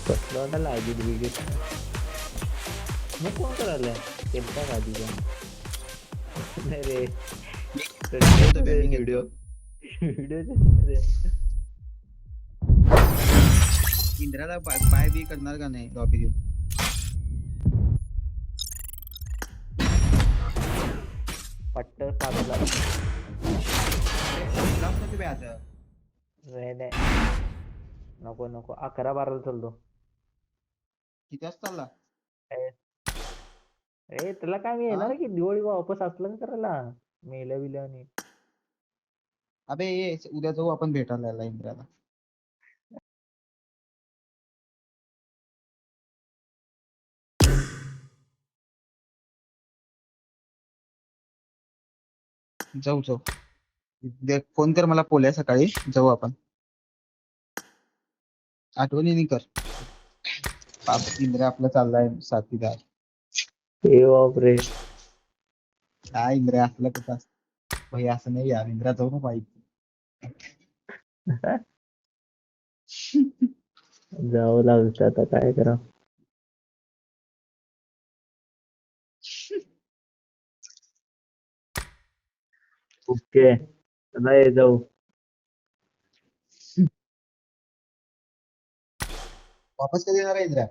कसलं वाटा लागेल व्हिडिओ मग कोण करायला केलता का आधीचा नाही रे घेतो बे, मी व्हिडिओ घेतो. व्हिडिओ इंद्राला बाय बी करणार का नाही लॉबी घेऊन? पट्ट साधला लास्ट होते बे आता. नाही नको नको 11-12 चालतो किती वाजता चालला? ए त्याला काय मी हा? येणार की दिवाळी वापस असलं करायला मेल्या बिल्याने अबे ये उद्या जाऊ आपण भेटायला याला इंद्राला. जाऊ जाऊ. फोन कर मला पोल्या सकाळी, जाऊ आपण. आठवणीने कर. इंद्रा आपला चाललाय साथीदार. ए बापरे काय इंद्रा आपलं कसं असतं भाई, असं नाही यार. इंद्रा जाऊ ना बाईक. जावं लागतं आता काय करा ओके नाही जाऊ वापस कधी येणार आहे इंद्रा?